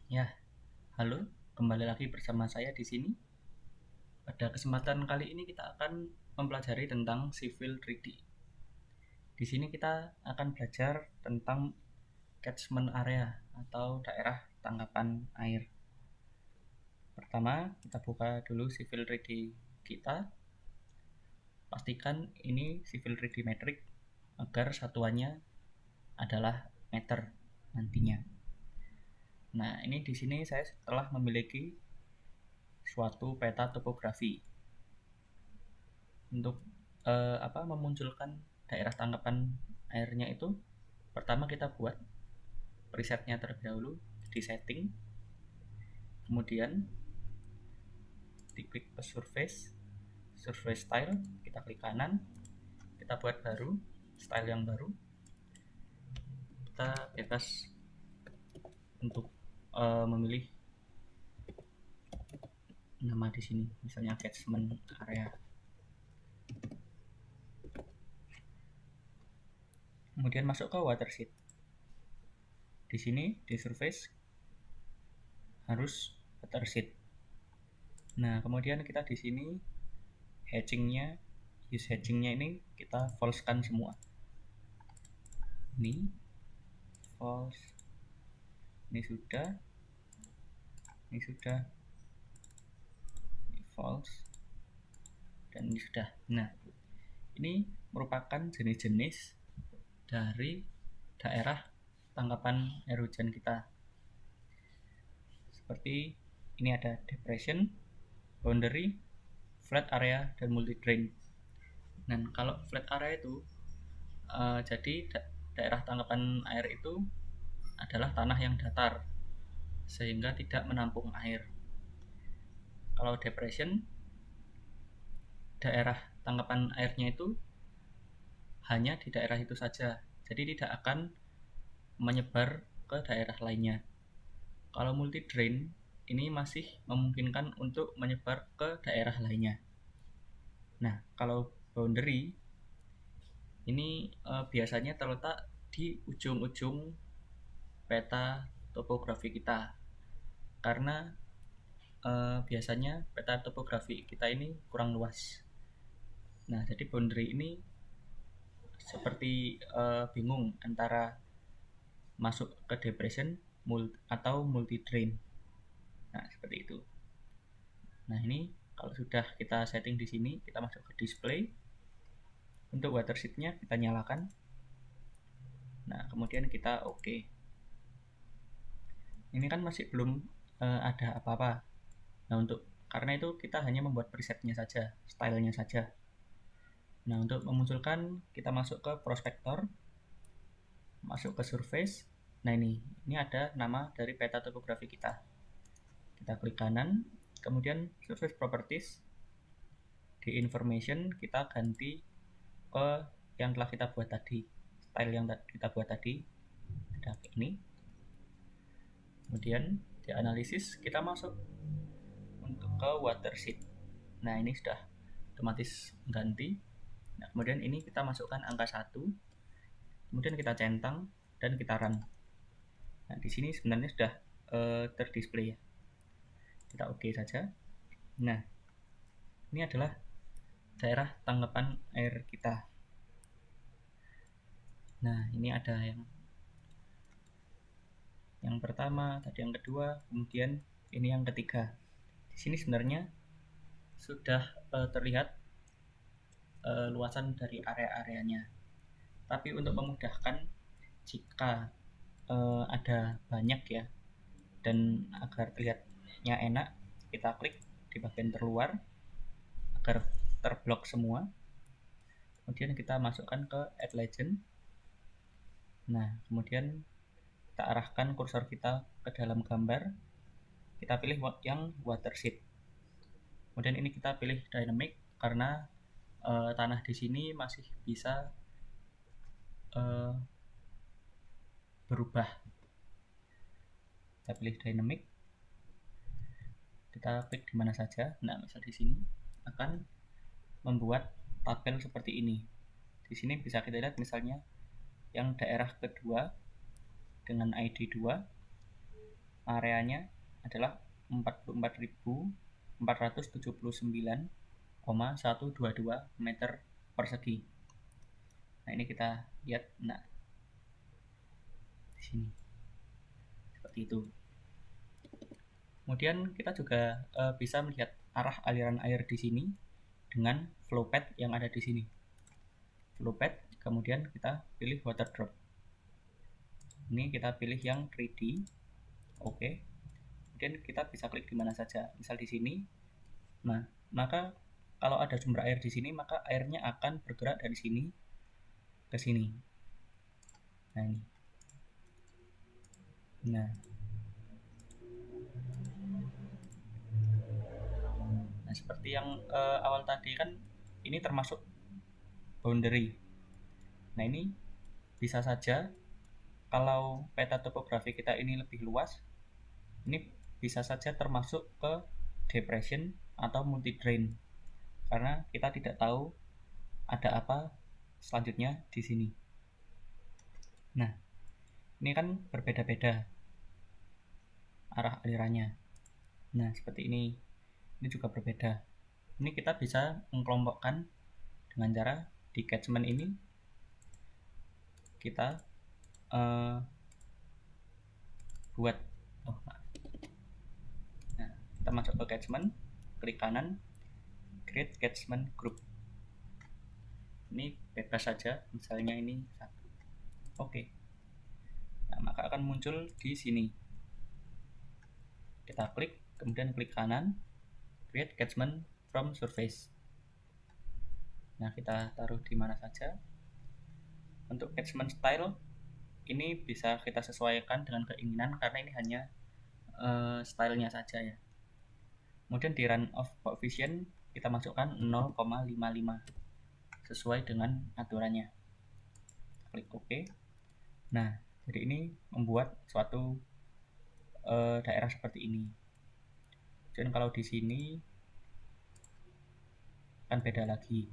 Ya, halo, kembali lagi bersama saya di sini. Pada kesempatan kali ini kita akan mempelajari tentang civil 3D. Di sini kita akan belajar tentang catchment area atau daerah tangkapan air. Pertama, kita buka dulu civil 3D kita. Pastikan ini civil 3D metric agar satuannya adalah meter nantinya. Nah, ini di sini saya telah memiliki suatu peta topografi. Untuk memunculkan daerah tangkapan airnya itu, pertama kita buat presetnya terlebih dahulu di setting, kemudian diklik ke surface style, kita klik kanan, kita buat baru style yang baru, kita bebas untuk memilih nama di sini, misalnya catchment area. Kemudian masuk ke watershed. Di sini di surface harus watershed. Nah, kemudian kita di sini use hatchingnya ini kita false kan semua. Ini false, ini sudah, ini false, dan ini sudah. Nah, ini merupakan jenis-jenis dari daerah tangkapan air hujan kita. Seperti ini ada depression, boundary, flat area, dan multi drain. Dan kalau flat area itu jadi daerah tangkapan air itu adalah tanah yang datar sehingga tidak menampung air. Kalau depression, daerah tangkapan airnya itu hanya di daerah itu saja, jadi tidak akan menyebar ke daerah lainnya. Kalau multi drain, ini masih memungkinkan untuk menyebar ke daerah lainnya. Nah, kalau boundary ini biasanya terletak di ujung-ujung peta topografi kita, karena biasanya peta topografi kita ini kurang luas. Nah, jadi boundary ini seperti bingung antara masuk ke depression atau multi drain. Nah, seperti itu. Nah, ini kalau sudah kita setting di sini, kita masuk ke display. Untuk watershed-nya kita nyalakan. Nah, kemudian kita OK. Ini kan masih belum ada apa-apa. Nah, karena itu kita hanya membuat presetnya saja, stylenya saja. Nah, untuk memunculkan kita masuk ke prospektor, masuk ke surface. Nah, ini ada nama dari peta topografi kita. Kita klik kanan, kemudian surface properties. Di information kita ganti ke yang telah kita buat tadi, style yang kita buat tadi, ada ini. Kemudian di analisis kita masuk untuk ke watershed. Nah, ini sudah otomatis ganti. Nah, kemudian ini kita masukkan angka 1, kemudian kita centang dan kita run. Nah, di sini sebenarnya sudah terdisplay ya. Kita OK saja. Nah, ini adalah daerah tangkapan air kita. Nah, ini ada yang pertama, tadi yang kedua, kemudian ini yang ketiga. Di sini sebenarnya sudah terlihat luasan dari area-areanya. Tapi untuk memudahkan, jika ada banyak ya, dan agar terlihatnya enak, kita klik di bagian terluar agar terblok semua. Kemudian kita masukkan ke Add Legend. Nah, kemudian kita arahkan kursor kita ke dalam gambar. Kita pilih yang watershed. Kemudian ini kita pilih dynamic karena tanah di sini masih bisa berubah. Kita pilih dynamic. Kita klik di mana saja. Nah, misal di sini akan membuat tabel seperti ini. Di sini bisa kita lihat misalnya yang daerah kedua dengan ID 2 areanya adalah 44.479,122 meter persegi. Nah, ini kita lihat, nah di sini seperti itu. Kemudian kita juga bisa melihat arah aliran air di sini dengan flow path yang ada di sini. Flow path, kemudian kita pilih water drop. Ini kita pilih yang 3D. Oke. Kemudian kita bisa klik di mana saja, misal di sini. Nah, maka kalau ada sumber air di sini, maka airnya akan bergerak dari sini ke sini. Nah, ini. Nah, seperti yang awal tadi kan, ini termasuk boundary. Nah, ini bisa saja kalau peta topografi kita ini lebih luas, ini bisa saja termasuk ke depression atau multi drain, karena kita tidak tahu ada apa selanjutnya di sini. Nah, ini kan berbeda-beda arah alirannya. Nah, seperti ini. Ini juga berbeda. Ini kita bisa mengelompokkan dengan cara di catchment ini kita buat Nah, kita masuk ke catchment, klik kanan, create catchment group. Ini bebas saja, misalnya ini 1. Oke. Nah, maka akan muncul di sini. Kita klik, kemudian klik kanan, create catchment from surface. Nah, kita taruh di mana saja. Untuk catchment style ini bisa kita sesuaikan dengan keinginan, karena ini hanya stylenya saja ya. Kemudian di run of coefficient kita masukkan 0,55 sesuai dengan aturannya. Klik OK. Nah, jadi ini membuat suatu daerah seperti ini. Dan kalau di sini kan beda lagi.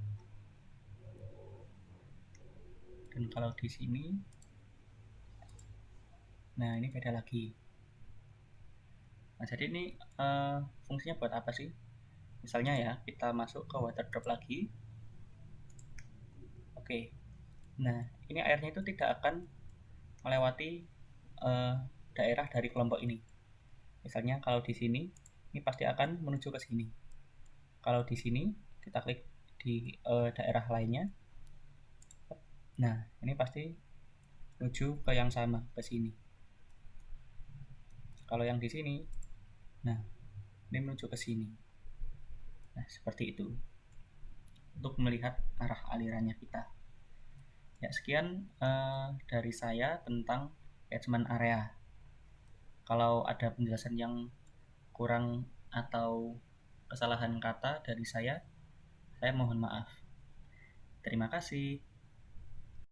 Dan kalau di sini, nah ini beda lagi. Nah, jadi ini fungsinya buat apa sih? Misalnya ya, kita masuk ke water drop lagi. Oke. Nah, ini airnya itu tidak akan melewati daerah dari kelompok ini. Misalnya kalau di sini, ini pasti akan menuju ke sini. Kalau di sini, kita klik di daerah lainnya. Nah, ini pasti menuju ke yang sama, ke sini. Kalau yang di sini, nah, ini menuju ke sini. Nah, seperti itu. Untuk melihat arah alirannya kita. Ya, sekian dari saya tentang catchment area. Kalau ada penjelasan yang kurang atau kesalahan kata dari saya mohon maaf. Terima kasih.